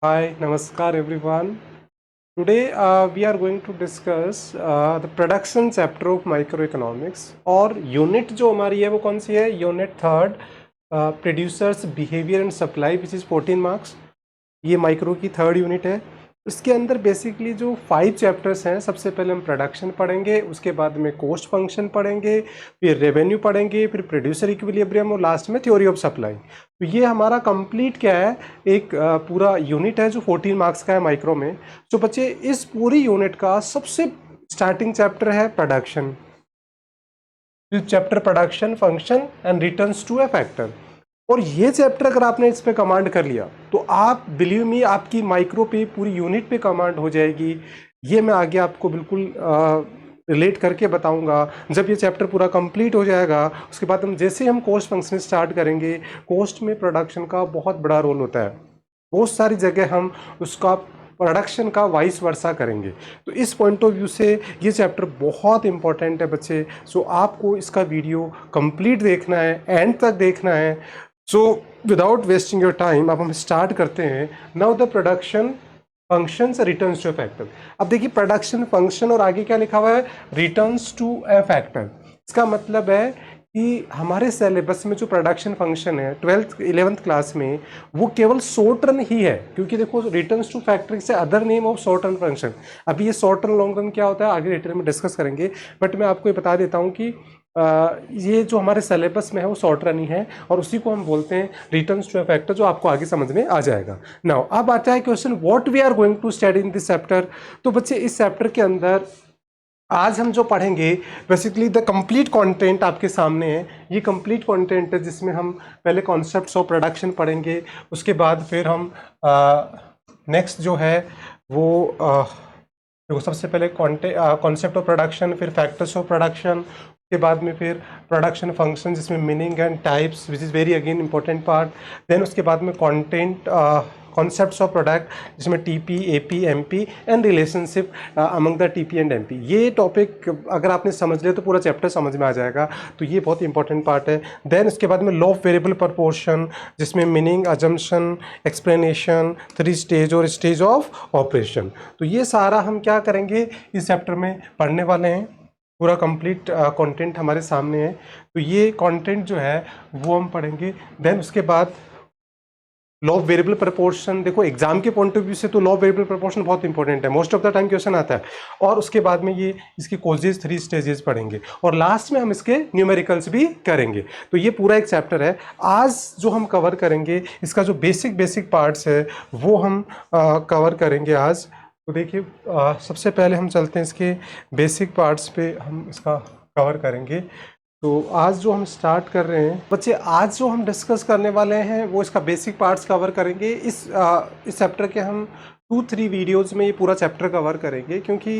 Hi, Namaskar everyone. Today we are going to discuss the production chapter of microeconomics और unit जो हमारी है वो कौन सी है? Unit third, producers behaviour and supply which is 14 marks. ये माइक्रो की थर्ड यूनिट है। इसके अंदर बेसिकली जो 5 चैप्टर्स हैं, सबसे पहले हम प्रोडक्शन पढ़ेंगे, उसके बाद में कॉस्ट फंक्शन पढ़ेंगे, फिर रेवेन्यू पढ़ेंगे, फिर प्रोड्यूसर इक्विलिब्रियम और लास्ट में थ्योरी ऑफ सप्लाई। तो ये हमारा कंप्लीट क्या है, एक पूरा यूनिट है जो 14 मार्क्स का है माइक्रो में। तो बच्चे इस पूरी यूनिट का सबसे स्टार्टिंग चैप्टर है production. Chapter production function and returns to a factor. और ये चैप्टर अगर आपने इस पे कमांड कर लिया तो आप बिलीव मी आपकी माइक्रो पे पूरी यूनिट पे कमांड हो जाएगी। ये मैं आगे आपको बिल्कुल रिलेट करके बताऊंगा। जब ये चैप्टर पूरा कंप्लीट हो जाएगा उसके बाद हम जैसे हम कॉस्ट फंक्शन स्टार्ट करेंगे, कॉस्ट में प्रोडक्शन का बहुत बड़ा रोल होता है। बहुत सारी जगह हम उसका प्रोडक्शन का वाइस वर्सा करेंगे। तो इस पॉइंट ऑफ व्यू से ये चैप्टर बहुत इंपॉर्टेंट है बच्चे। सो आपको इसका वीडियो कंप्लीट देखना है, एंड तक देखना है। So without wasting your time अब हम स्टार्ट करते हैं। Now the production functions returns to a factor. अब देखिए प्रोडक्शन फंक्शन और आगे क्या लिखा हुआ है, रिटर्न्स टू ए फैक्टर। इसका मतलब है कि हमारे सिलेबस में जो प्रोडक्शन फंक्शन है 12th 11th क्लास में वो केवल शॉर्ट रन ही है, क्योंकि देखो रिटर्न्स टू फैक्टर से other name of short run function. अभी ये शॉर्ट रन लॉन्ग रन क्या होता है आगे डिटेल में डिस्कस करेंगे, बट मैं आपको ये बता देता हूँ कि ये जो हमारे सिलेबस में है वो शॉर्ट रन ही है और उसी को हम बोलते हैं रिटर्न्स टू ए फैक्टर, जो आपको आगे समझ में आ जाएगा। नाउ अब आता है question what we are going to study in this chapter. तो बच्चे इस चैप्टर के अंदर आज हम जो पढ़ेंगे बेसिकली द कंप्लीट कंटेंट आपके सामने है। ये कंप्लीट कंटेंट है जिसमें हम पहले कॉन्सेप्ट्स ऑफ प्रोडक्शन पढ़ेंगे, उसके बाद फिर हम नेक्स्ट जो है वो देखो सबसे पहले कॉन्सेप्ट ऑफ प्रोडक्शन, फिर फैक्टर्स ऑफ प्रोडक्शन, उसके बाद में फिर प्रोडक्शन फंक्शन जिसमें meaning and types which is very again important part. Then उसके बाद में कंटेंट कॉन्सेप्ट्स ऑफ प्रोडक्ट जिसमें TP, AP, MP and relationship among the TP and MP. ये टॉपिक अगर आपने समझ लिया तो पूरा चैप्टर समझ में आ जाएगा, तो ये बहुत इंपॉर्टेंट पार्ट है। देन उसके बाद में लॉ ऑफ वेरिएबल प्रपोर्शन जिसमें मीनिंग, अजम्पशन, एक्सप्लेनेशन, 3 स्टेज और स्टेज ऑफ ऑपरेशन। तो ये सारा हम क्या करेंगे इस चैप्टर में पढ़ने वाले हैं। पूरा कंप्लीट कंटेंट हमारे सामने है, तो ये कंटेंट जो है वो हम पढ़ेंगे। देन उसके बाद लॉ ऑफ वेरिएबल प्रपोर्शन। देखो एग्जाम के पॉइंट ऑफ व्यू से तो लॉ ऑफ वेरिएबल प्रपोर्शन बहुत इंपॉर्टेंट है, most of the time question आता है। और उसके बाद में ये इसकी कॉजेज 3 स्टेजेस पढ़ेंगे और लास्ट में हम इसके न्यूमेरिकल्स भी करेंगे। तो ये पूरा एक चैप्टर है। आज जो हम कवर करेंगे इसका जो बेसिक पार्ट्स है वो हम कवर करेंगे आज। तो देखिए सबसे पहले हम चलते हैं इसके बेसिक पार्ट्स पे, हम इसका कवर करेंगे। तो आज जो हम स्टार्ट कर रहे हैं बच्चे, आज जो हम डिस्कस करने वाले हैं वो इसका बेसिक पार्ट्स कवर करेंगे। इस चैप्टर के हम 2-3 वीडियोज़ में ये पूरा चैप्टर कवर करेंगे, क्योंकि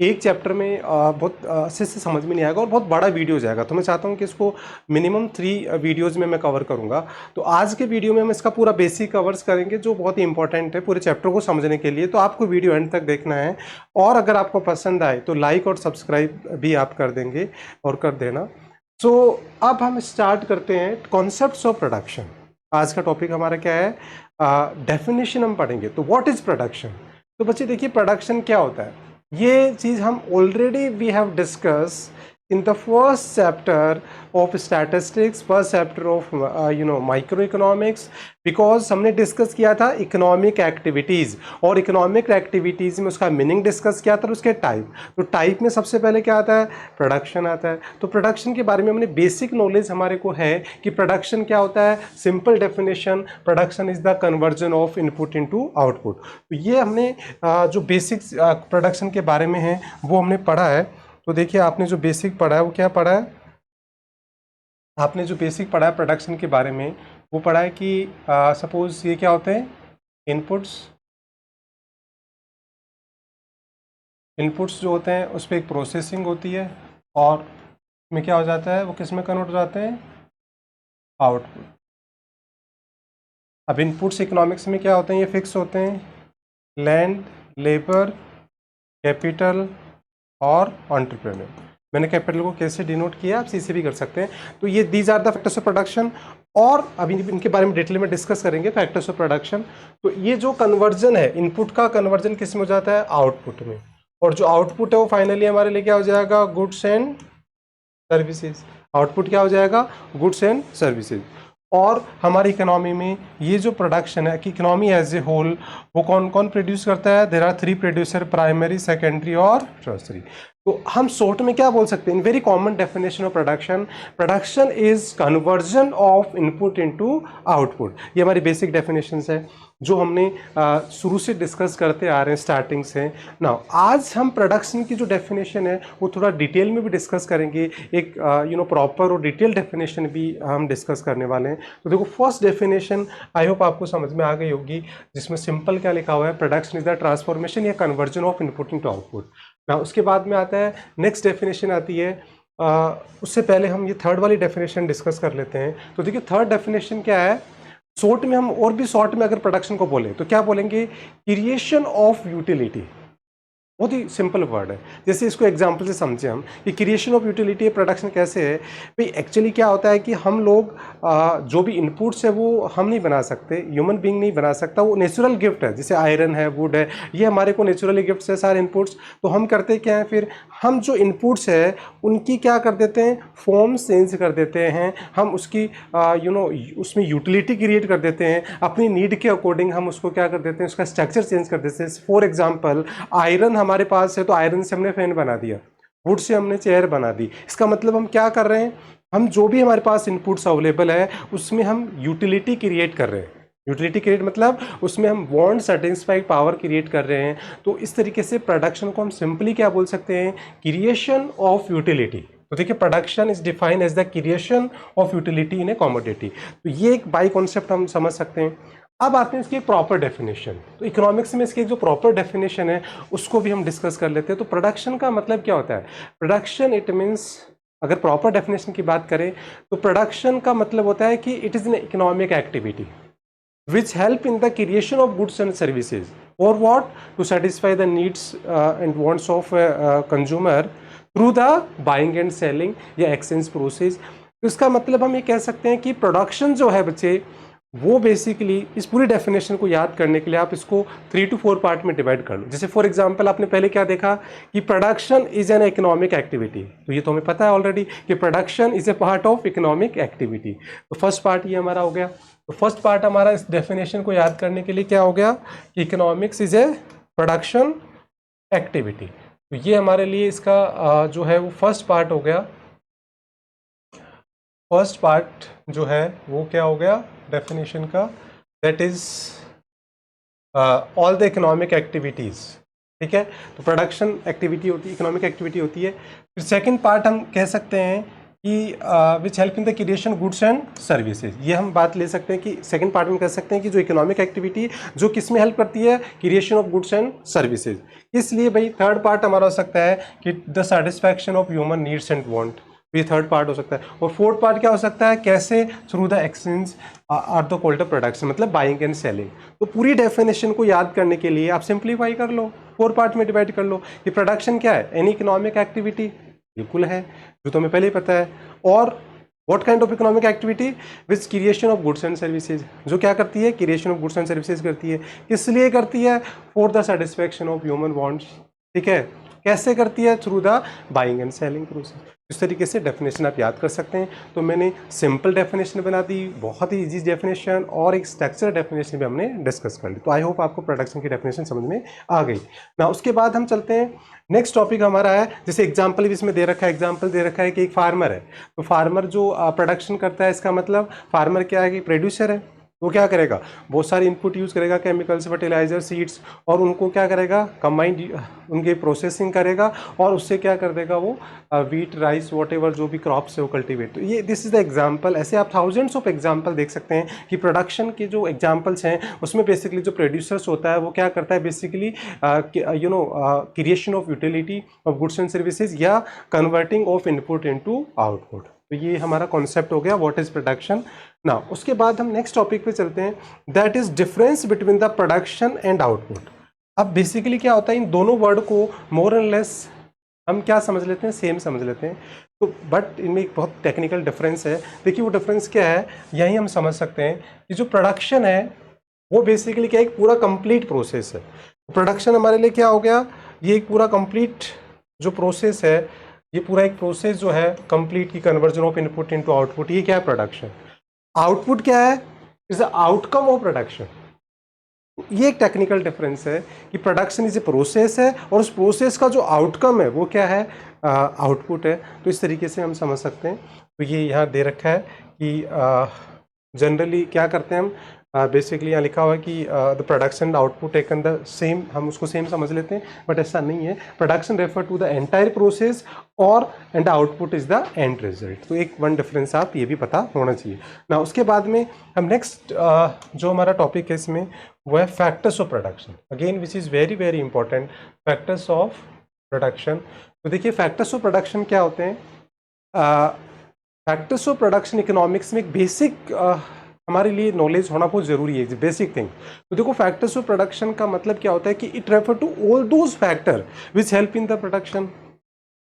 एक चैप्टर में बहुत अच्छे से समझ में नहीं आएगा और बहुत बड़ा वीडियो हो जाएगा। तो मैं चाहता हूँ कि इसको मिनिमम 3 वीडियोज़ में मैं कवर करूँगा। तो आज के वीडियो में हम इसका पूरा बेसिक कवर्स करेंगे जो बहुत ही इंपॉर्टेंट है पूरे चैप्टर को समझने के लिए। तो आपको वीडियो एंड तक देखना है और अगर आपको पसंद आए तो लाइक और सब्सक्राइब भी आप कर देंगे और कर देना। सो अब हम स्टार्ट करते हैं कॉन्सेप्ट्स ऑफ प्रोडक्शन। आज का टॉपिक हमारा क्या है, डेफिनेशन हम पढ़ेंगे। तो व्हाट इज प्रोडक्शन। तो बच्चे देखिए प्रोडक्शन क्या होता है, ये चीज़ हम already we have discuss in the first chapter of statistics, first chapter of micro economics. Because हमने डिस्कस किया था इकोनॉमिक एक्टिविटीज़ और इकोनॉमिक एक्टिविटीज़ में उसका मीनिंग डिस्कस किया था और उसके टाइप। तो टाइप में सबसे पहले क्या आता है, प्रोडक्शन आता है। तो प्रोडक्शन के बारे में हमने बेसिक नॉलेज हमारे को है कि प्रोडक्शन क्या होता है। Simple definition, production is the conversion of input into output. तो ये हमने जो बेसिक प्रोडक्शन के बारे में है वो हमने पढ़ा है। तो देखिए आपने जो बेसिक पढ़ा है वो क्या पढ़ा है, आपने जो बेसिक पढ़ा है प्रोडक्शन के बारे में वो पढ़ा है कि सपोज ये क्या होते हैं, इनपुट्स। इनपुट्स जो होते हैं उस पर एक प्रोसेसिंग होती है और में क्या हो जाता है, वो किस में कन्वर्ट हो जाते हैं, आउटपुट। अब इनपुट्स इकोनॉमिक्स में क्या होते हैं, ये फिक्स होते हैं, लैंड, लेबर, कैपिटल और एंटरप्रेन्योर। मैंने कैपिटल को कैसे डिनोट किया, आप सीसे भी कर सकते हैं। तो ये these are the factors of production. और अभी इनके बारे में डिटेल में डिस्कस करेंगे, फैक्टर्स ऑफ प्रोडक्शन। तो ये जो कन्वर्जन है, इनपुट का कन्वर्जन किस में हो जाता है? आउटपुट में। और जो आउटपुट है वो फाइनली हमारे लिए क्या हो जाएगा? Goods and services. आउटपुट क्या हो जाएगा? Goods and services. और हमारी इकोनॉमी में ये जो प्रोडक्शन है कि इकोनॉमी एज ए होल वो कौन कौन प्रोड्यूस करता है? There are 3 producer, primary, secondary और टर्शरी। तो हम शॉर्ट में क्या बोल सकते हैं? In very common definition of production, production is conversion of input into output. ये हमारी बेसिक डेफिनेशंस है जो हमने शुरू से डिस्कस करते आ रहे हैं, स्टार्टिंग से। ना आज हम प्रोडक्शन की जो डेफिनेशन है वो थोड़ा डिटेल में भी डिस्कस करेंगे, एक प्रॉपर और डिटेल डेफिनेशन भी हम डिस्कस करने वाले हैं। तो देखो, फर्स्ट डेफिनेशन आई होप आपको समझ में आ गई होगी, जिसमें सिंपल क्या लिखा हुआ है? प्रोडक्शन इज द ट्रांसफॉर्मेशन या conversion of input into output. ना उसके बाद में आता है नेक्स्ट डेफिनेशन आती है, उससे पहले हम ये थर्ड वाली डेफिनेशन डिस्कस कर लेते हैं। तो देखिए, थर्ड डेफिनेशन क्या है? शॉर्ट में हम और भी शॉर्ट में अगर प्रोडक्शन को बोले तो क्या बोलेंगे? Creation of utility. बहुत ही सिंपल वर्ड है। जैसे इसको एग्जांपल से समझे हम कि क्रिएशन ऑफ यूटिलिटी प्रोडक्शन कैसे है भाई। एक्चुअली क्या होता है कि हम लोग जो भी इनपुट्स है वो हम नहीं बना सकते, ह्यूमन बीइंग नहीं बना सकता, वो नेचुरल गिफ्ट है। जैसे आयरन है, वुड है, ये हमारे को नेचुरली गिफ्ट्स है सारे इनपुट्स। तो हम करते क्या हैं फिर? हम जो इनपुट्स है उनकी क्या कर देते हैं? फॉर्म चेंज कर देते हैं। हम उसकी उसमें यूटिलिटी क्रिएट कर देते हैं, अपनी नीड के अकॉर्डिंग हम उसको क्या कर देते हैं? उसका स्ट्रक्चर चेंज कर देते हैं। फॉर एग्जाम्पल, आयरन हमारे पास है तो आयरन से हमने फैन बना दिया, वुड से हमने चेयर बना दी। इसका मतलब हम क्या कर रहे हैं? हम जो भी हमारे पास इनपुट्स अवेलेबल है उसमें हम यूटिलिटी क्रिएट कर रहे हैं। यूटिलिटी क्रिएट मतलब उसमें हम वांट सेटिस्फाइड पावर क्रिएट कर रहे हैं। तो इस तरीके से प्रोडक्शन को हम सिंपली क्या बोल सकते हैं? Creation of utility. तो देखिए, production is defined as the creation of utility in a commodity. तो ये एक बाई कॉन्सेप्ट हम समझ सकते हैं। अब आते हैं इसकी एक प्रॉपर डेफिनेशन। तो इकोनॉमिक्स में इसकी एक जो प्रॉपर डेफिनेशन है उसको भी हम डिस्कस कर लेते हैं। तो प्रोडक्शन का मतलब क्या होता है? प्रोडक्शन इट मीन्स, अगर प्रॉपर डेफिनेशन की बात करें तो प्रोडक्शन का मतलब होता है कि it is an economic activity which help in the creation of goods and services, or what? To satisfy the needs and wants of consumer through the buying and selling या exchange process। तो इसका मतलब हम ये कह सकते हैं कि प्रोडक्शन जो है बच्चे, वो बेसिकली इस पूरी डेफिनेशन को याद करने के लिए आप इसको 3 to 4 पार्ट में डिवाइड कर लो। जैसे फॉर एग्जांपल, आपने पहले क्या देखा कि production is an economic activity. तो ये तो हमें पता है ऑलरेडी कि production is a part of economic activity. तो फर्स्ट पार्ट ये हमारा हो गया। तो फर्स्ट पार्ट हमारा इस डेफिनेशन को याद करने के लिए क्या हो गया कि economics is a production activity. तो ये हमारे लिए इसका जो है वो फर्स्ट पार्ट हो गया। फर्स्ट पार्ट जो है वो क्या हो गया डेफिनेशन का? That is all the economic activities. ठीक है, तो प्रोडक्शन एक्टिविटी होती है, इकोनॉमिक एक्टिविटी होती है। फिर सेकंड पार्ट हम कह सकते हैं कि विच help in the creation goods and services. ये हम बात ले सकते हैं कि सेकंड पार्ट में कह सकते हैं कि जो इकोनॉमिक एक्टिविटी जो किस में हेल्प करती है? Creation of goods and services. इसलिए भाई थर्ड पार्ट हमारा हो सकता है कि the satisfaction of human needs and want. ये थर्ड पार्ट हो सकता है। और फोर्थ पार्ट क्या हो सकता है? कैसे? Through the exchange are the called production, मतलब बाइंग एंड सेलिंग। तो पूरी डेफिनेशन को याद करने के लिए आप सिंप्लीफाई कर लो, 4 पार्ट में डिवाइड कर लो कि प्रोडक्शन क्या है? एनी इकोनॉमिक एक्टिविटी, बिल्कुल है, जो तो हमें पहले ही पता है। और what kind of economic activity? Which creation of goods and services. जो क्या करती है? Creation of goods and services करती है। किस लिए करती है? For the satisfaction of human wants. ठीक है, कैसे करती है? Through the buying and selling process. इस तरीके से डेफिनेशन आप याद कर सकते हैं। तो मैंने सिंपल डेफिनेशन बना दी, बहुत ही इजी डेफिनेशन, और एक स्ट्रक्चर डेफिनेशन भी हमने डिस्कस कर ली। तो आई होप आपको प्रोडक्शन की डेफिनेशन समझ में आ गई ना। उसके बाद हम चलते हैं, नेक्स्ट टॉपिक हमारा है, जैसे एग्जाम्पल भी इसमें दे रखा है। एग्जाम्पल दे रखा है कि एक फार्मर है, तो फार्मर जो प्रोडक्शन करता है, इसका मतलब फार्मर क्या है कि प्रोड्यूसर है। वो क्या करेगा? बहुत सारे इनपुट यूज़ करेगा, केमिकल्स, फर्टिलाइजर, सीड्स, और उनको क्या करेगा? कंबाइंड उनके प्रोसेसिंग करेगा, और उससे क्या कर देगा? वो वीट, राइस, वॉटेवर जो भी क्रॉप्स है वो कल्टीवेट। तो ये दिस इज द एग्जांपल। ऐसे आप थाउजेंड्स ऑफ एग्जांपल देख सकते हैं कि प्रोडक्शन के जो एग्जांपल्स हैं उसमें बेसिकली जो प्रोड्यूसर्स होता है वो क्या करता है? Basically creation of utility of goods and services या converting of input into output. तो ये हमारा कॉन्सेप्ट हो गया व्हाट इज प्रोडक्शन। ना उसके बाद हम नेक्स्ट टॉपिक पे चलते हैं, that is difference between the production and output. अब बेसिकली क्या होता है, इन दोनों वर्ड को मोर एंड लेस हम क्या समझ लेते हैं? सेम समझ लेते हैं। तो बट इनमें एक बहुत टेक्निकल डिफरेंस है। देखिए वो डिफरेंस क्या है, यही हम समझ सकते हैं कि जो प्रोडक्शन है वो बेसिकली क्या है, एक पूरा कंप्लीट प्रोसेस है। प्रोडक्शन हमारे लिए क्या हो गया, ये एक पूरा कंप्लीट जो प्रोसेस है, ये पूरा एक प्रोसेस जो है कंप्लीट की conversion of input into output, ये क्या है प्रोडक्शन। आउटपुट क्या है, is the outcome of production. ये एक टेक्निकल डिफरेंस है कि प्रोडक्शन इज ए प्रोसेस है और उस प्रोसेस का जो आउटकम है वो क्या है, आउटपुट है। तो इस तरीके से हम समझ सकते हैं। तो ये यहाँ दे रखा है कि जनरली क्या करते हैं हम, बेसिकली यहाँ लिखा हुआ है कि the production output taken the same, हम उसको सेम समझ लेते हैं, बट ऐसा नहीं है। Production refer to the entire process और end output is the end result. तो एक वन डिफरेंस आप ये भी पता होना चाहिए ना। उसके बाद में हम नेक्स्ट जो हमारा टॉपिक है इसमें वो है factors of production, again which is very very important, factors of production. तो देखिए फैक्टर्स ऑफ प्रोडक्शन क्या होते हैं। फैक्टर्स ऑफ प्रोडक्शन इकोनॉमिक्स में एक बेसिक हमारे लिए नॉलेज होना बहुत ज़रूरी है, बेसिक थिंग। तो देखो फैक्टर्स ऑफ प्रोडक्शन का मतलब क्या होता है कि it refer to all those factor which help in the production.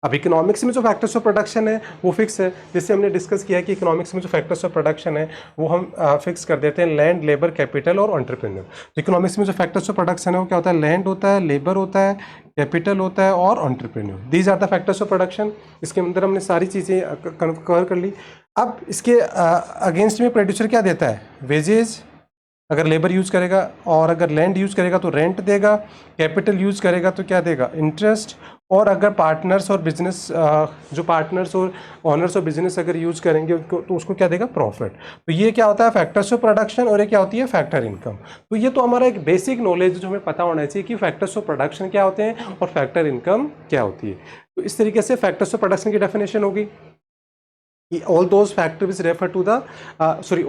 अब इकोनॉमिक्स में जो फैक्टर्स ऑफ प्रोडक्शन है वो फिक्स है, जैसे हमने डिस्कस किया कि इकोनॉमिक्स में जो फैक्टर्स ऑफ प्रोडक्शन है वो हम फिक्स कर देते हैं, लैंड, लेबर, कैपिटल और एंटरप्रेन्योर। तो इकोनॉमिक्स में जो फैक्टर्स ऑफ प्रोडक्शन है वो क्या होता है, लैंड होता है, लेबर होता है, कैपिटल होता है और entrepreneur. These are the factors of production. इसके अंदर हमने सारी चीज़ें कवर कर ली। अब इसके अगेंस्ट में प्रोड्यूसर क्या देता है, वेजेज, अगर लेबर यूज़ करेगा, और अगर लैंड यूज़ करेगा तो रेंट देगा, कैपिटल यूज़ करेगा तो क्या देगा, इंटरेस्ट, और अगर पार्टनर्स और बिजनेस जो पार्टनर्स और ऑनर्स और बिजनेस अगर यूज़ करेंगे उनको तो उसको क्या देगा, प्रॉफिट। तो ये क्या होता है फैक्टर्स ऑफ प्रोडक्शन, और ये क्या होती है फैक्टर इनकम। तो ये तो हमारा एक बेसिक नॉलेज जो हमें पता होना चाहिए कि फैक्टर्स ऑफ प्रोडक्शन क्या होते हैं और फैक्टर इनकम क्या होती है। तो इस तरीके से फैक्टर्स ऑफ प्रोडक्शन की डेफिनेशन होगी all those factors which refer to the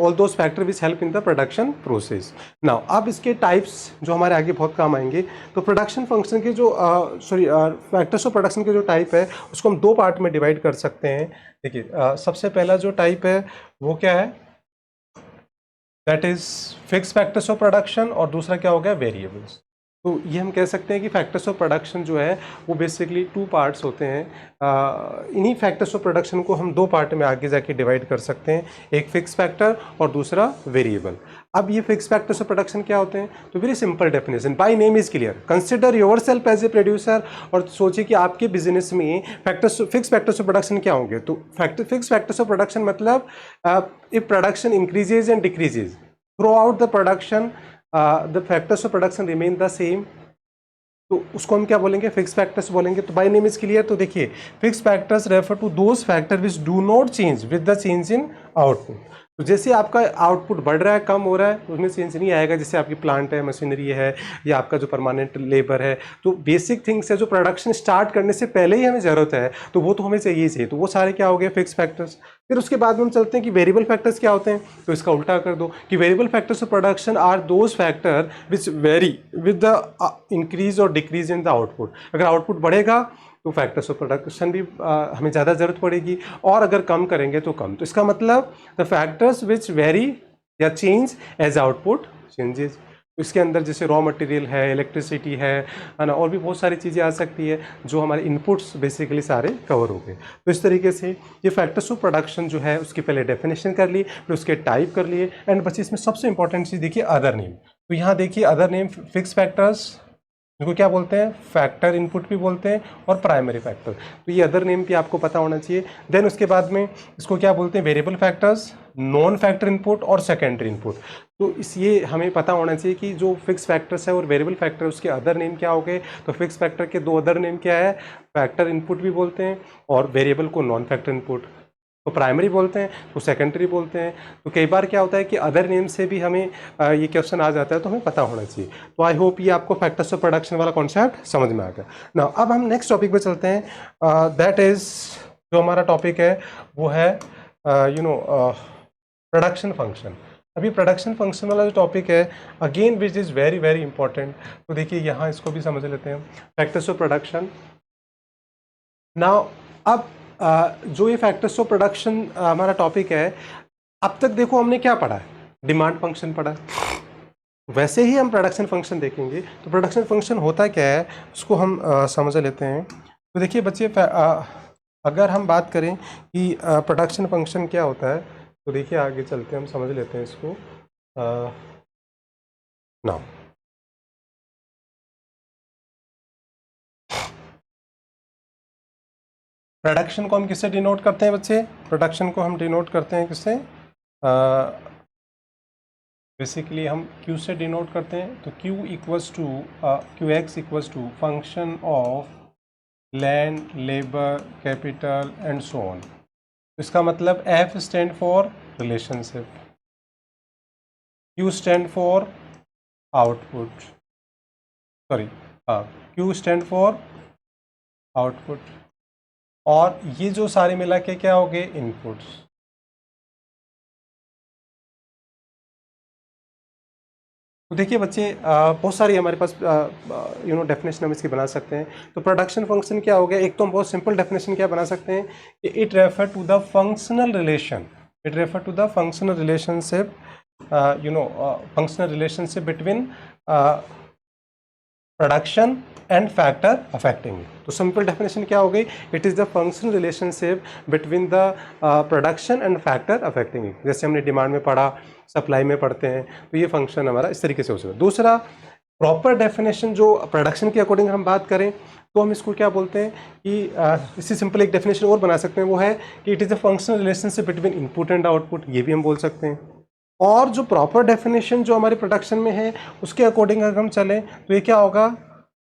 all those factors which help in the production process. Now अब इसके types जो हमारे आगे बहुत काम आएंगे। तो प्रोडक्शन फंक्शन के जो फैक्टर्स ऑफ प्रोडक्शन के जो टाइप है उसको हम दो पार्ट में डिवाइड कर सकते हैं। देखिए सबसे पहला जो टाइप है वो क्या है, that is fix factors of production, और दूसरा क्या हो गया, वेरिएबल्स। तो ये हम कह सकते हैं कि फैक्टर्स ऑफ प्रोडक्शन जो है वो बेसिकली टू पार्ट्स होते हैं। इन्हीं फैक्टर्स ऑफ प्रोडक्शन को हम दो पार्ट में आगे जाके डिवाइड कर सकते हैं, एक फिक्स फैक्टर और दूसरा वेरिएबल। अब ये फिक्स फैक्टर्स ऑफ प्रोडक्शन क्या होते हैं, तो very simple definition, by name is clear, consider yourself as a producer, और सोचिए कि आपके बिजनेस में factors fix factors of production क्या होंगे। तो फिक्स फैक्टर्स ऑफ प्रोडक्शन मतलब if production increases and decreases throughout the production, the factors of production remain the same, तो उसको हम क्या बोलेंगे, फिक्स फैक्टर्स बोलेंगे। तो बाय नेम इज क्लियर। तो देखिए fix factors refer to those factor which do not change with the change in output. तो जैसे आपका आउटपुट बढ़ रहा है कम हो रहा है उसमें चेंज नहीं आएगा, जैसे आपकी प्लांट है, मशीनरी है, या आपका जो परमानेंट लेबर है, तो बेसिक थिंग्स है जो प्रोडक्शन स्टार्ट करने से पहले ही हमें ज़रूरत है तो वो तो हमें चाहिए चाहिए, तो वो सारे क्या हो गए, फिक्स फैक्टर्स। फिर उसके बाद में हम चलते हैं कि वेरिएबल फैक्टर्स क्या होते हैं। तो इसका उल्टा कर दो कि variable factors of production are those factor which vary with the increase और डिक्रीज इन द आउटपुट। अगर आउटपुट बढ़ेगा तो फैक्टर्स ऑफ प्रोडक्शन भी हमें ज़्यादा ज़रूरत पड़ेगी, और अगर कम करेंगे तो कम। तो इसका मतलब द फैक्टर्स विच वेरी या चेंज एज आउटपुट चेंजेस। तो इसके अंदर जैसे रॉ मटेरियल है, इलेक्ट्रिसिटी है ना, और भी बहुत सारी चीज़ें आ सकती है जो हमारे इनपुट्स बेसिकली सारे कवर हो गए। तो इस तरीके से ये फैक्टर्स ऑफ प्रोडक्शन जो है उसकी पहले डेफिनेशन कर ली, फिर उसके टाइप कर लिए, एंड बस इसमें सबसे इंपॉर्टेंट चीज़ देखिए अदर नेम। तो यहाँ देखिए अदर नेम फिक्स फैक्टर्स जिनको क्या बोलते हैं, फैक्टर इनपुट भी बोलते हैं, और प्राइमरी फैक्टर। तो ये अदर नेम भी आपको पता होना चाहिए। देन उसके बाद में इसको क्या बोलते हैं, variable factors, non factor input और सेकेंडरी इनपुट। तो इस ये हमें पता होना चाहिए कि जो फिक्स फैक्टर्स है और वेरिएबल फैक्टर उसके अदर नेम क्या हो गए। तो फिक्स फैक्टर के दो अदर नेम क्या है, फैक्टर इनपुट भी बोलते हैं, और वेरिएबल को नॉन फैक्टर इनपुट तो प्राइमरी बोलते हैं, तो सेकेंडरी बोलते हैं। तो कई बार क्या होता है कि अदर नेम से भी हमें ये क्वेश्चन आ जाता है, तो हमें पता होना चाहिए। तो आई होप ये आपको फैक्टर्स ऑफ प्रोडक्शन वाला कॉन्सेप्ट समझ में आ गया ना। अब हम नेक्स्ट टॉपिक पे चलते हैं, दैट इज जो हमारा टॉपिक है वो है प्रोडक्शन फंक्शन। अभी प्रोडक्शन फंक्शन वाला जो टॉपिक है again which is very very important. तो देखिए यहाँ इसको भी समझ लेते हैं, फैक्टर्स ऑफ प्रोडक्शन। नाउ अब जो ये फैक्टर्स ऑफ प्रोडक्शन हमारा टॉपिक है, अब तक देखो हमने क्या पढ़ा है, डिमांड फंक्शन पढ़ा है। वैसे ही हम प्रोडक्शन फंक्शन देखेंगे। तो प्रोडक्शन फंक्शन होता क्या है उसको हम समझ लेते हैं। तो देखिए बच्चे अगर हम बात करें कि प्रोडक्शन फंक्शन क्या होता है, तो देखिए आगे चलते हैं, हम समझ लेते हैं इसको नाउ। प्रोडक्शन को हम किससे डिनोट करते हैं बच्चे? प्रोडक्शन को हम डिनोट करते हैं किससे? बेसिकली हम Q से डिनोट करते हैं, तो Q equals to QX equals to function of land, labour, capital and so on. इसका मतलब F stand for relationship, Q stand for output, sorry Q stand for output, और ये जो सारे मिला के क्या हो गए? इनपुट्स। तो देखिए बच्चे, बहुत सारी हमारे पास डेफिनेशन हम इसकी बना सकते हैं। तो प्रोडक्शन फंक्शन क्या हो गया? एक तो हम बहुत सिंपल डेफिनेशन क्या बना सकते हैं कि it refer to the functional relation, it refer to the functional relationship, functional relationship between production and factor affecting it. तो सिंपल डेफिनेशन क्या हो गई? It is the functional relationship between the production and factor affecting it. जैसे हमने demand में पढ़ा, supply में पढ़ते हैं, तो ये फंक्शन हमारा इस तरीके से हो सकता है। दूसरा प्रॉपर डेफिनेशन जो प्रोडक्शन के अकॉर्डिंग हम बात करें, तो हम इसको क्या बोलते हैं कि इससे सिंपल एक डेफिनेशन और बना सकते हैं, वो है कि it is the functional relationship between input and output, ये भी हम बोल सकते हैं। और जो प्रॉपर डेफिनेशन जो हमारे प्रोडक्शन में है, उसके अकॉर्डिंग अगर हम चलें, तो ये क्या होगा?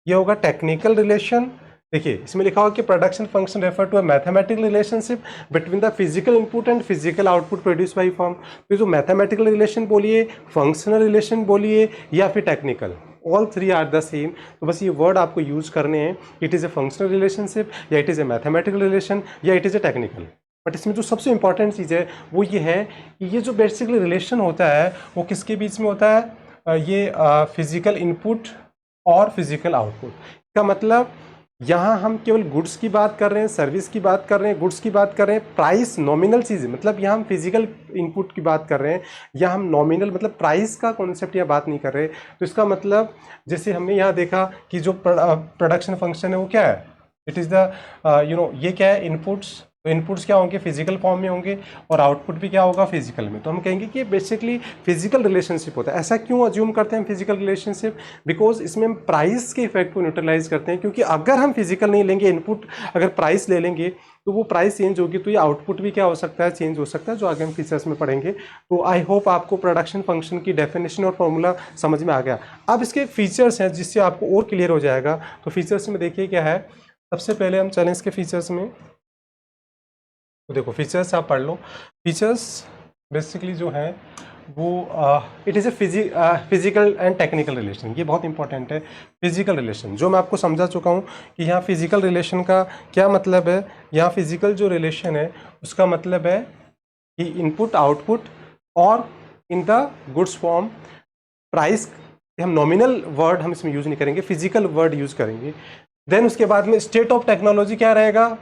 ये होगा टेक्निकल रिलेशन। देखिए इसमें लिखा होगा कि production function refer to a mathematical relationship between the physical input and physical output produce by firm. तो जो मैथमेटिकल रिलेशन बोलिए, फंक्शनल रिलेशन बोलिए, या फिर technical, all three are the same. तो बस ये वर्ड आपको यूज करने हैं, it is a functional relationship, या it is a mathematical relation, या it is a technical. But इसमें जो सबसे इंपॉर्टेंट चीज़ है वो ये है कि ये जो बेसिकली रिलेशन होता है वो किसके बीच में होता है? ये फिजिकल इनपुट और फिजिकल आउटपुट। का मतलब यहाँ हम केवल गुड्स की बात कर रहे हैं, सर्विस की बात कर रहे हैं, गुड्स की बात कर रहे हैं, प्राइस नॉमिनल चीज़ है, मतलब यहाँ हम फिजिकल इनपुट की बात कर रहे हैं, या हम नॉमिनल मतलब प्राइस का कॉन्सेप्ट यहाँ बात नहीं कर रहे। तो इसका मतलब जैसे हमने यहाँ देखा कि जो प्रोडक्शन फंक्शन है वो क्या है? इट इज़ द ये क्या है? इनपुट्स। तो इनपुट्स क्या होंगे? फिजिकल फॉर्म में होंगे, और आउटपुट भी क्या होगा? फिजिकल में। तो हम कहेंगे कि बेसिकली फिजिकल रिलेशनशिप होता है। ऐसा क्यों अज्यूम करते हैं फिजिकल रिलेशनशिप? बिकॉज इसमें हम प्राइस के इफेक्ट को न्यूट्रलाइज करते हैं, क्योंकि अगर हम फिजिकल नहीं लेंगे, इनपुट अगर प्राइस ले लेंगे, तो वो प्राइस चेंज होगी, तो ये आउटपुट भी क्या हो सकता है? चेंज हो सकता है, जो आगे हम फीचर्स में पढ़ेंगे। तो आई होप आपको प्रोडक्शन फंक्शन की डेफिनेशन और फॉर्मूला समझ में आ गया। अब इसके फीचर्स हैं जिससे आपको और क्लियर हो जाएगा। तो फीचर्स में देखिए क्या है। सबसे पहले हम चलें इसके फीचर्स में। तो देखो फीचर्स आप पढ़ लो। फीचर्स बेसिकली जो है वो it is a physical and technical relation. ये बहुत इंपॉर्टेंट है। फिजिकल रिलेशन जो मैं आपको समझा चुका हूँ कि यहाँ फिजिकल रिलेशन का क्या मतलब है। यहाँ फिजिकल जो रिलेशन है उसका मतलब है कि इनपुट आउटपुट, और in the goods form, price हम नॉमिनल वर्ड हम इसमें यूज़ नहीं करेंगे, फिजिकल वर्ड यूज़ करेंगे। देन उसके बाद में स्टेट ऑफ टेक्नोलॉजी क्या रहेगा?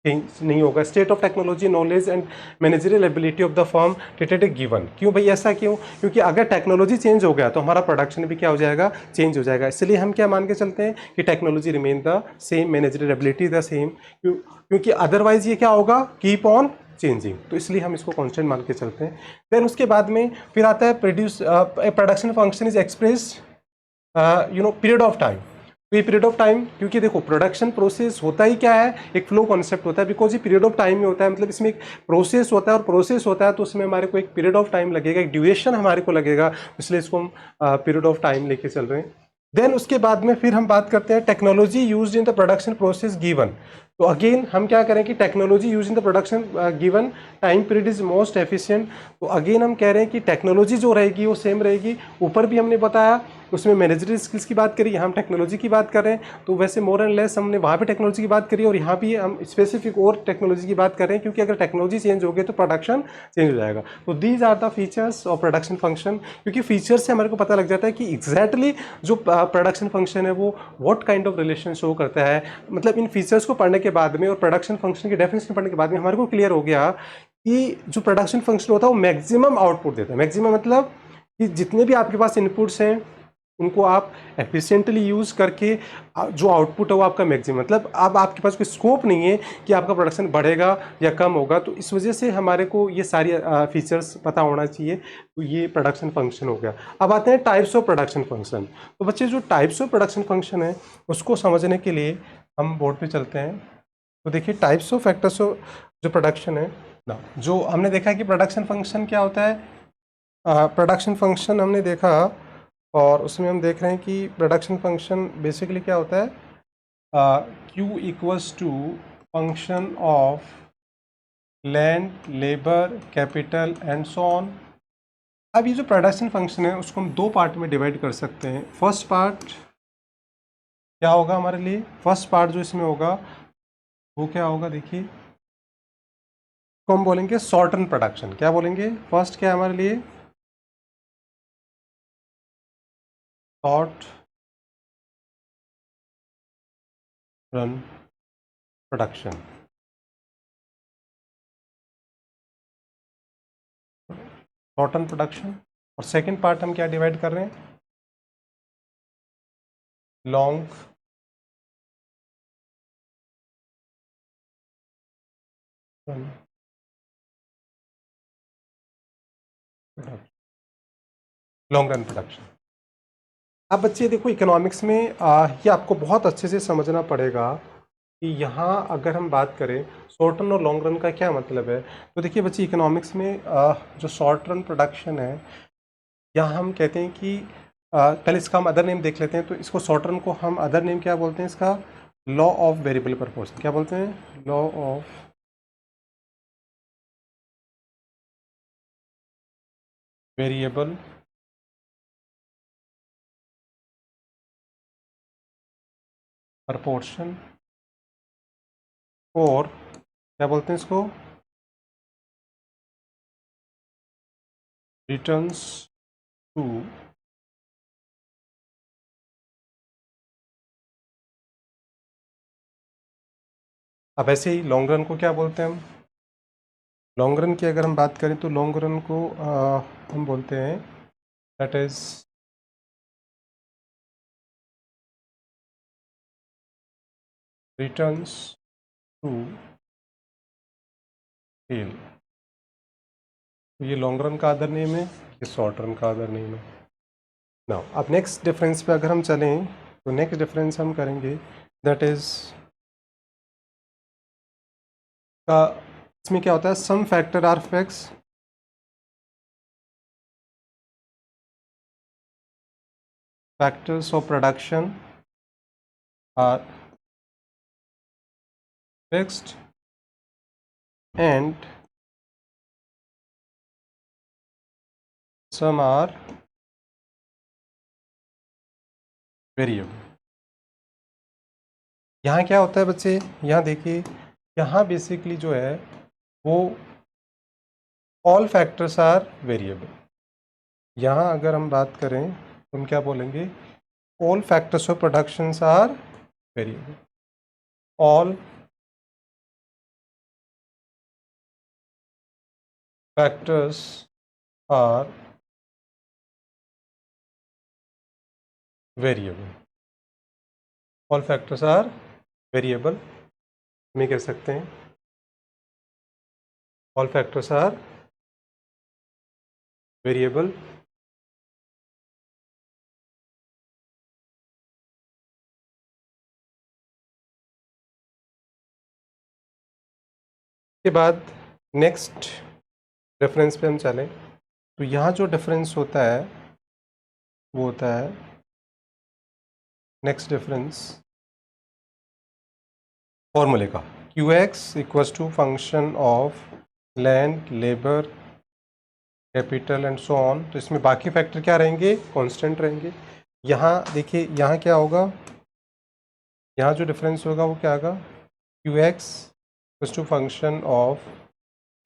नहीं होगा। State of technology, knowledge and managerial ability of the firm treated A given. क्यों भाई ऐसा क्यों? क्योंकि अगर टेक्नोलॉजी चेंज हो गया तो हमारा प्रोडक्शन भी क्या हो जाएगा? चेंज हो जाएगा। इसलिए हम क्या मान के चलते हैं कि technology remain the same, managerial ability the same, क्योंकि अदरवाइज ये क्या होगा? Keep on changing. तो इसलिए हम इसको कांस्टेंट मान के चलते हैं। देन उसके बाद में फिर आता है production function is expressed period of time. तो ये पीरियड ऑफ टाइम, क्योंकि देखो प्रोडक्शन प्रोसेस होता ही क्या है? एक फ्लो कॉन्सेप्ट होता है, बिकॉज ये पीरियड ऑफ टाइम में होता है। मतलब इसमें एक प्रोसेस होता है, और प्रोसेस होता है तो उसमें हमारे को एक पीरियड ऑफ टाइम लगेगा, एक ड्यूरेशन हमारे को लगेगा, इसलिए इसको हम पीरियड ऑफ टाइम लेके चल रहे हैं। देन उसके बाद में फिर हम बात करते हैं technology used in the production process given. तो अगेन हम क्या करें कि technology use in the production given time period is most efficient. तो अगेन हम कह रहे हैं कि टेक्नोलॉजी जो रहेगी वो सेम रहेगी। ऊपर भी हमने बताया, उसमें मैनेजरियल स्किल्स की बात करी, यहाँ हम टेक्नोलॉजी की बात कर रहे हैं। तो वैसे मोर एंड लेस हमने वहाँ पे टेक्नोलॉजी की बात करी, और यहाँ भी हम स्पेसिफिक और टेक्नोलॉजी की बात कर रहे हैं, क्योंकि अगर टेक्नोलॉजी चेंज हो गई तो प्रोडक्शन चेंज हो जाएगा। तो these are the features of production function. क्योंकि फीचर्स से हमारे को पता लग जाता है कि एग्जैक्टली जो प्रोडक्शन फंक्शन है वो what kind of relation show करता है। मतलब इन फीचर्स को पढ़ने के बाद में और प्रोडक्शन फंक्शन की डेफिनेशन पढ़ने के बाद में हमारे को क्लियर हो गया कि जो प्रोडक्शन फंक्शन होता है वो मैक्सिमम आउटपुट देता है। मैक्सिमम मतलब कि जितने भी आपके पास इनपुट्स हैं उनको आप एफिशिएंटली यूज़ करके जो आउटपुट है वो आपका मैक्सिमम, मतलब अब आपके पास कोई स्कोप नहीं है कि आपका प्रोडक्शन बढ़ेगा या कम होगा। तो इस वजह से हमारे को ये सारी फीचर्स पता होना चाहिए। तो ये प्रोडक्शन फंक्शन हो गया। अब आते हैं टाइप्स ऑफ प्रोडक्शन फंक्शन। तो बच्चे जो टाइप्स ऑफ प्रोडक्शन फंक्शन है उसको समझने के लिए हम बोर्ड पे चलते हैं। तो देखिए टाइप्स ऑफ फैक्टर्स ऑफ जो प्रोडक्शन है ना, जो हमने देखा कि प्रोडक्शन फंक्शन क्या होता है। प्रोडक्शन फंक्शन हमने देखा और उसमें हम देख रहे हैं कि प्रोडक्शन फंक्शन बेसिकली क्या होता है, Q equals to function of land, labour, capital and so on. अब ये जो प्रोडक्शन फंक्शन है उसको हम दो पार्ट में डिवाइड कर सकते हैं। फर्स्ट पार्ट क्या होगा हमारे लिए, फर्स्ट पार्ट जो इसमें होगा वो क्या होगा, देखिए को हम बोलेंगे शॉर्ट रन प्रोडक्शन। क्या बोलेंगे, फर्स्ट क्या है हमारे लिए, short run production. Short run production. और सेकंड पार्ट हम क्या डिवाइड कर रहे हैं, long run production, long run production. अब बच्चे देखो इकोनॉमिक्स में ये आपको बहुत अच्छे से समझना पड़ेगा कि यहाँ अगर हम बात करें शॉर्ट रन और लॉन्ग रन का क्या मतलब है। तो देखिए बच्चे इकोनॉमिक्स में जो शॉर्ट रन प्रोडक्शन है, यहाँ हम कहते हैं कि पहले इसका हम अदर नेम देख लेते हैं। तो इसको शॉर्ट रन को हम अदर नेम क्या बोलते हैं, इसका लॉ ऑफ वेरिएबल प्रपोर्शन। क्या बोलते हैं, लॉ ऑफ वेरिएबल प्रपोर्शन। और क्या बोलते हैं इसको, रिटर्न्स टू अब ऐसे ही लॉन्ग रन को क्या बोलते हैं हम, लॉन्ग रन की अगर हम बात करें तो लॉन्ग रन को हम बोलते हैं दैट इज रिटर्न्स टू टेल। तो ये लॉन्ग रन का अदर नेम है, ये शॉर्ट रन का अदर नेम है। नाउ अब नेक्स्ट डिफरेंस पे अगर हम चलें तो नेक्स्ट डिफरेंस हम करेंगे दैट इज का, इसमें क्या होता है, some factor are fix, factors of production are fixed and some are variable। यहाँ क्या होता है बच्चे, यहाँ देखिए, यहाँ बेसिकली जो है वो ऑल फैक्टर्स आर वेरिएबल। यहाँ अगर हम बात करें तो हम क्या बोलेंगे, all factors of productions are variable. All factors are variable, all factors are variable. हम ये कह सकते हैं ऑल फैक्टर्स आर वेरिएबल। के बाद नेक्स्ट रेफरेंस पे हम चलें तो यहाँ जो डिफरेंस होता है वो होता है, नेक्स्ट डिफरेंस फॉर्मूले का, Q X equals to function of land, labour, capital and so on. तो इसमें बाकी फैक्टर क्या रहेंगे, कांस्टेंट रहेंगे। यहाँ देखिए, यहाँ क्या होगा, यहाँ जो डिफरेंस होगा वो क्या होगा, Q X equals to function of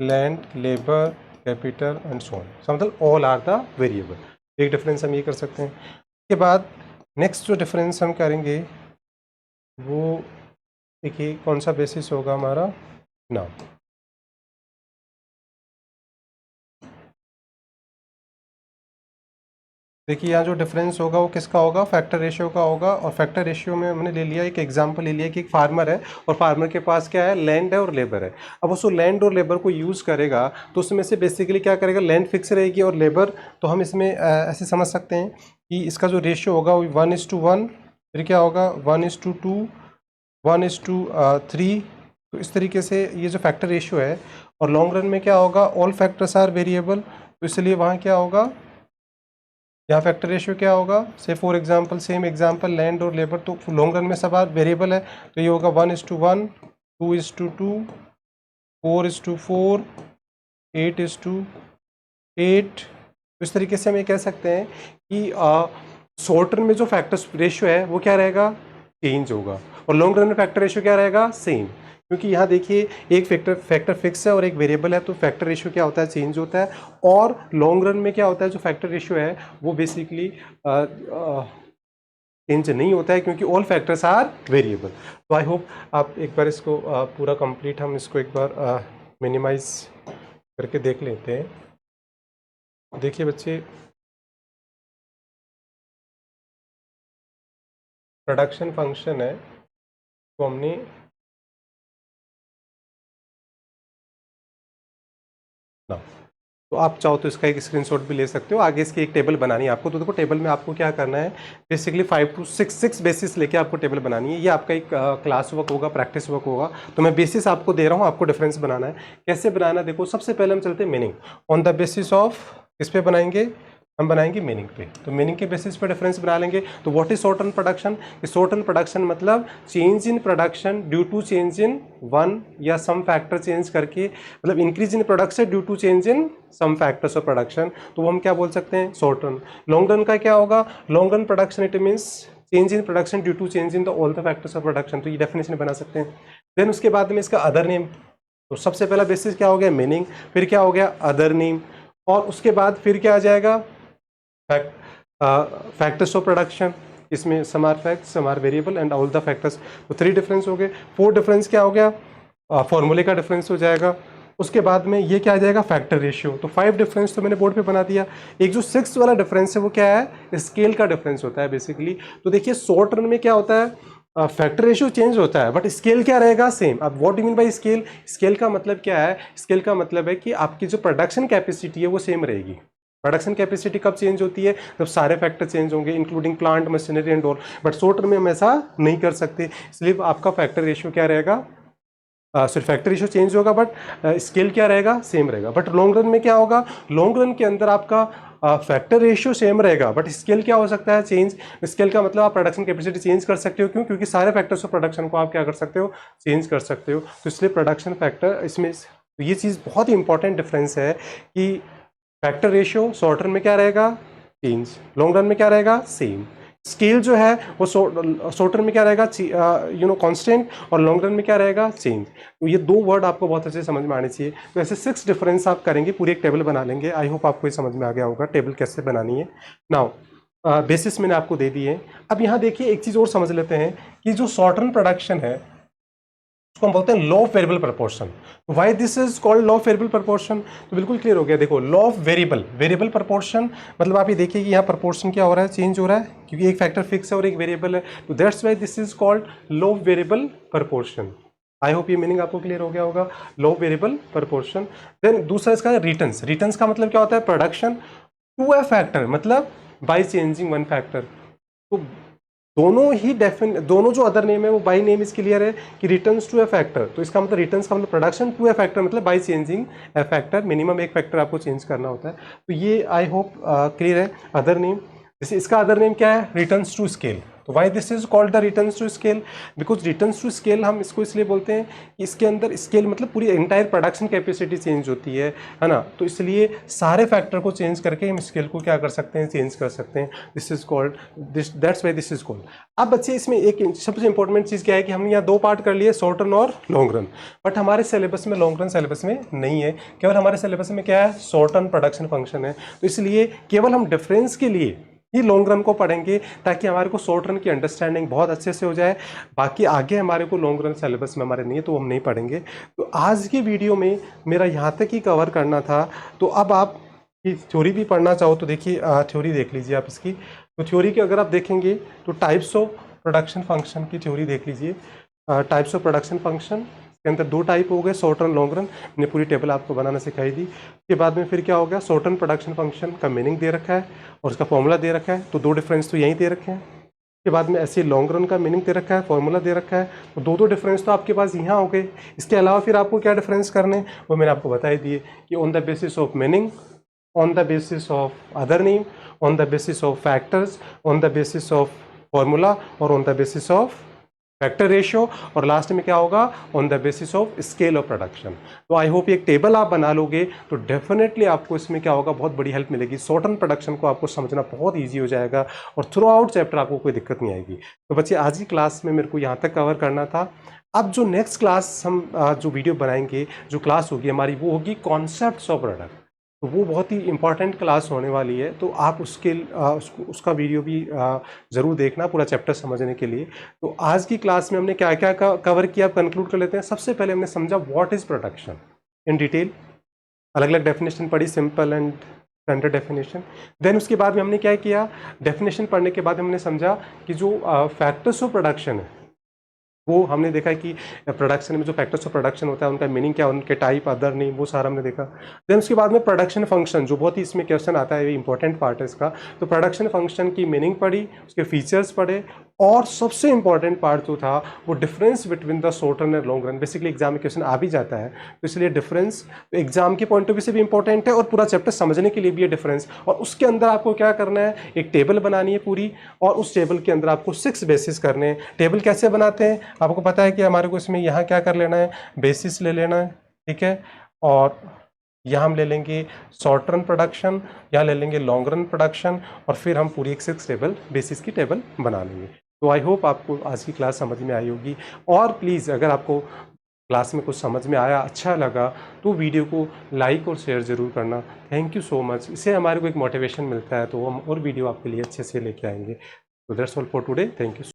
land, labour, capital and so on. मतलब ऑल आर द वेरिएबल। एक डिफरेंस हम ये कर सकते हैं। उसके बाद नेक्स्ट जो डिफरेंस हम करेंगे वो देखिए कौन सा बेसिस होगा हमारा, नाउ देखिए यहाँ जो डिफरेंस होगा वो किसका होगा, फैक्टर रेशियो का होगा। और फैक्टर रेशियो में हमने ले लिया, एक एग्जांपल ले लिया कि एक फार्मर है और फार्मर के पास क्या है, लैंड है और लेबर है। अब वो लैंड और लेबर को यूज़ करेगा तो उसमें से बेसिकली क्या करेगा, लैंड फिक्स रहेगी और लेबर, तो हम इसमें ऐसे समझ सकते हैं कि इसका जो रेशियो होगा वो 1:1, फिर क्या होगा 1:2, 1:3। तो इस तरीके से ये जो फैक्टर रेशियो है। और लॉन्ग रन में क्या होगा, ऑल फैक्टर्स आर वेरिएबल, तो इसलिए वहाँ क्या होगा, यहाँ फैक्टर रेशियो क्या होगा, से for example same example land और लेबर, तो लॉन्ग रन में सब आर वेरिएबल है, तो ये होगा 1:1, 2:2, 4:4, 8:8। इस तरीके से हम ये कह सकते हैं कि शॉर्ट रन में जो फैक्टर रेशियो है वो क्या रहेगा, चेंज होगा, और लॉन्ग रन में फैक्टर रेशियो क्या रहेगा, सेम। क्योंकि यहाँ देखिए एक फैक्टर फिक्स है और एक वेरिएबल है, तो फैक्टर रेशियो क्या होता है, चेंज होता है। और लॉन्ग रन में क्या होता है, जो फैक्टर रेशियो है वो बेसिकली चेंज नहीं होता है, क्योंकि ऑल फैक्टर्स आर वेरिएबल। तो आई होप आप एक बार इसको पूरा कंप्लीट, हम इसको एक बार मिनिमाइज करके देख लेते हैं। देखिए बच्चे, प्रोडक्शन फंक्शन है तो हमने ना, तो आप चाहो तो इसका एक स्क्रीनशॉट भी ले सकते हो। आगे इसकी एक टेबल बनानी है आपको, तो देखो टेबल में आपको क्या करना है, बेसिकली 5 to 6 बेसिस लेके आपको टेबल बनानी है। ये आपका एक क्लास वर्क होगा, प्रैक्टिस वर्क होगा, तो मैं बेसिस आपको दे रहा हूँ, आपको डिफरेंस बनाना है। कैसे बनाना, देखो सबसे पहले हम चलते हैं meaning, on the basis of किस पे बनाएंगे, हम बनाएंगे मीनिंग पे। तो मीनिंग के बेसिस पे डिफरेंस बना लेंगे। तो what is short term production, short term production मतलब change in production due to change in one या सम फैक्टर चेंज करके, मतलब increase in production due to change in some factors of production, तो वो हम क्या बोल सकते हैं, शॉर्ट रन। लॉन्ग रन का क्या होगा, long run production it means change in production due to change in the all the factors of production, तो ये डेफिनेशन बना सकते हैं। देन उसके बाद में इसका अदर नेम, तो सबसे पहला बेसिस क्या हो गया, मीनिंग, फिर क्या हो गया, अदर नेम, और उसके बाद फिर क्या आ जाएगा, फैक्टर्स ऑफ प्रोडक्शन, इसमें some are facts, some are variable and all the factors. तो 3 डिफरेंस हो गए। 4 डिफरेंस क्या हो गया, फॉर्मूले का डिफरेंस हो जाएगा। उसके बाद में ये क्या आ जाएगा, फैक्टर रेशियो। तो 5 डिफरेंस तो मैंने बोर्ड पे बना दिया। एक जो 6th वाला डिफरेंस है वो क्या है, स्केल का डिफरेंस होता है बेसिकली। तो देखिए शॉर्ट रन में क्या होता है, फैक्टर रेशियो चेंज होता है बट स्केल क्या रहेगा, सेम। अब what do mean by scale, scale का मतलब क्या है, स्केल का मतलब है कि आपकी जो प्रोडक्शन कैपेसिटी है वो सेम रहेगी। प्रोडक्शन कैपेसिटी कब चेंज होती है, जब सारे फैक्टर चेंज होंगे including plant, machinery and all. But short term में हम ऐसा नहीं कर सकते, इसलिए आपका फैक्टर रेशियो क्या रहेगा, सिर्फ फैक्टर रेशियो चेंज होगा बट स्केल क्या रहेगा, सेम रहेगा। बट लॉन्ग रन में क्या होगा, लॉन्ग रन के अंदर आपका फैक्टर रेशियो सेम रहेगा बट स्केल क्या हो सकता है, चेंज। स्केल का मतलब आप प्रोडक्शन कैपेसिटी चेंज कर सकते हो, क्यों, क्योंकि सारे फैक्टर्स ऑफ प्रोडक्शन को आप क्या कर सकते हो, चेंज कर सकते हो। तो इसलिए प्रोडक्शन फैक्टर इसमें, तो ये चीज़ बहुत ही इंपॉर्टेंट डिफरेंस है कि फैक्टर रेशियो शॉर्ट रन में क्या रहेगा, चेंज, लॉन्ग रन में क्या रहेगा, सेम। स्केल जो है वो शॉर्ट रन में क्या रहेगा, कांस्टेंट, और लॉन्ग रन में क्या रहेगा, चेंज। तो ये 2 वर्ड आपको बहुत अच्छे से समझ में आने चाहिए। तो ऐसे 6 डिफरेंस आप करेंगे, पूरी एक टेबल बना लेंगे। आई होप आपको ये समझ में आ गया होगा टेबल कैसे बनानी है। नाउ बेसिस मैंने आपको दे दिए। अब यहाँ देखिए एक चीज़ और समझ लेते हैं कि जो शॉर्ट रन प्रोडक्शन है उसको हम बोलते हैं law of variable proportion. Why this is called law of variable proportion, तो बिल्कुल क्लियर हो गया। देखो लॉ ऑफ वेरिएबल प्रोपोर्शन मतलब आप ये देखिए कि यहाँ प्रोपोर्शन क्या हो रहा है, चेंज हो रहा है, क्योंकि एक फैक्टर फिक्स है और एक वेरिएबल है, तो that's why this is called law of variable proportion. I hope ये मीनिंग आपको क्लियर हो गया होगा, law of variable proportion. Then दूसरा इसका रिटर्न्स, रिटर्न्स का मतलब क्या होता है, प्रोडक्शन टू अ फैक्टर, मतलब बाई चेंजिंग वन फैक्टर। तो दोनों जो अदर नेम है वो बाई नेम इज क्लियर है कि रिटर्न्स टू ए फैक्टर, तो इसका मतलब रिटर्न्स का मतलब प्रोडक्शन टू ए फैक्टर, मतलब by changing a factor, minimum एक फैक्टर आपको चेंज करना होता है। तो ये आई होप क्लियर है। अदर नेम, जैसे इसका अदर नेम क्या है, रिटर्न्स टू स्केल। तो why this is called the returns to scale, because returns to scale हम इसको इसलिए बोलते हैं कि इसके अंदर स्केल मतलब पूरी एंटायर प्रोडक्शन कैपेसिटी चेंज होती है ना, तो इसलिए सारे फैक्टर को चेंज करके हम स्केल को क्या कर सकते हैं, चेंज कर सकते हैं। This is called that's why this is called. अब बच्चे इसमें एक सबसे इंपॉर्टेंट चीज़ क्या है कि हमने यहाँ 2 पार्ट कर लिए, शॉर्ट रन और लॉन्ग रन, बट हमारे सिलेबस में लॉन्ग रन सिलेबस में नहीं है, केवल हमारे सिलेबस में क्या है, शॉर्ट रन प्रोडक्शन फंक्शन है। तो इसलिए केवल हम डिफरेंस के लिए ही लॉन्ग रन को पढ़ेंगे ताकि हमारे को शॉर्ट रन की अंडरस्टैंडिंग बहुत अच्छे से हो जाए। बाकी आगे हमारे को लॉन्ग रन सिलेबस में हमारे नहीं है तो हम नहीं पढ़ेंगे। तो आज की वीडियो में मेरा यहाँ तक ही कवर करना था। तो अब आप कि थ्योरी भी पढ़ना चाहो तो देखिए थ्योरी देख लीजिए आप इसकी। तो थ्योरी के अगर आप देखेंगे तो टाइप्स ऑफ प्रोडक्शन फंक्शन की थ्योरी देख लीजिए। टाइप्स ऑफ प्रोडक्शन फंक्शन के अंदर दो टाइप हो गए, शॉर्ट रन लॉन्ग रन। मैंने पूरी टेबल आपको बनाना सिखाई दी। उसके बाद में फिर क्या हो गया, शॉर्ट रन प्रोडक्शन फंक्शन का मीनिंग दे रखा है और उसका फॉर्मूला दे रखा है, तो दो डिफरेंस तो यहीं दे रखे हैं। उसके बाद में ऐसे लॉन्ग रन का मीनिंग दे रखा है, फॉर्मूला दे रखा है, तो दो डिफरेंस तो आपके पास यहाँ हो गए। इसके अलावा फिर आपको क्या डिफरेंस करने वो मैंने आपको बता ही दिए कि on the basis of meaning, on the basis of other name, on the basis of factors, on the basis of formula और on the basis of factor ratio, और लास्ट में क्या होगा, on the basis of scale of production. तो I hope एक table आप बना लोगे तो डेफिनेटली आपको इसमें क्या होगा, बहुत बड़ी हेल्प मिलेगी। शॉर्ट रन प्रोडक्शन को आपको समझना बहुत ईजी हो जाएगा और थ्रू आउट चैप्टर आपको कोई दिक्कत नहीं आएगी। तो बच्चे आज की क्लास में मेरे को यहाँ तक कवर करना था। अब जो नेक्स्ट क्लास हम जो वीडियो बनाएंगे, जो क्लास होगी हमारी, वो होगी कॉन्सेप्ट्स ऑफ प्रोडक्ट। तो वो बहुत ही इंपॉर्टेंट क्लास होने वाली है, तो आप उसका वीडियो भी ज़रूर देखना पूरा चैप्टर समझने के लिए। तो आज की क्लास में हमने क्या क्या कवर किया, आप कंक्लूड कर लेते हैं। सबसे पहले हमने समझा what is production in detail, अलग अलग डेफिनेशन पढ़ी, simple and standard definition. Then उसके बाद में हमने क्या किया, डेफिनेशन पढ़ने के बाद हमने समझा कि जो फैक्टर्स ऑफ प्रोडक्शन है, वो हमने देखा है कि प्रोडक्शन में जो फैक्टर्स ऑफ प्रोडक्शन होता है उनका मीनिंग क्या, उनके टाइप, अदर नेम, वो सारा हमने देखा। देन उसके बाद में प्रोडक्शन फंक्शन, जो बहुत ही इसमें क्वेश्चन आता है, ये इंपॉर्टेंट पार्ट है इसका। तो प्रोडक्शन फंक्शन की मीनिंग पढ़ी, उसके फीचर्स पढ़े, और सबसे इंपॉर्टेंट पार्ट जो था वो difference between the short run और लॉन्ग रन। बेसिकली एग्जाम में क्वेश्चन आ भी जाता है, तो इसलिए डिफरेंस एग्जाम के पॉइंट ऑफ व्यू से भी इंपॉर्टेंट है और पूरा चैप्टर समझने के लिए भी है डिफरेंस। और उसके अंदर आपको क्या करना है, एक टेबल बनानी है पूरी, और उस टेबल के अंदर आपको 6 बेसिस करने हैं। टेबल कैसे बनाते हैं आपको पता है कि हमारे को इसमें यहाँ क्या कर लेना है, बेसिस ले लेना है, ठीक है। और यहाँ हम ले लेंगे शॉर्ट रन प्रोडक्शन, यहाँ ले लेंगे लॉन्ग रन प्रोडक्शन, और फिर हम पूरी एक 6 टेबल बेसिस की टेबल बना लेंगे। तो आई होप आपको आज की क्लास समझ में आई होगी। और प्लीज़ अगर आपको क्लास में कुछ समझ में आया, अच्छा लगा, तो वीडियो को लाइक और शेयर ज़रूर करना। Thank you so much. इससे हमारे को एक मोटिवेशन मिलता है, तो हम और वीडियो आपके लिए अच्छे से लेके आएंगे। तो that's all for today. Thank you.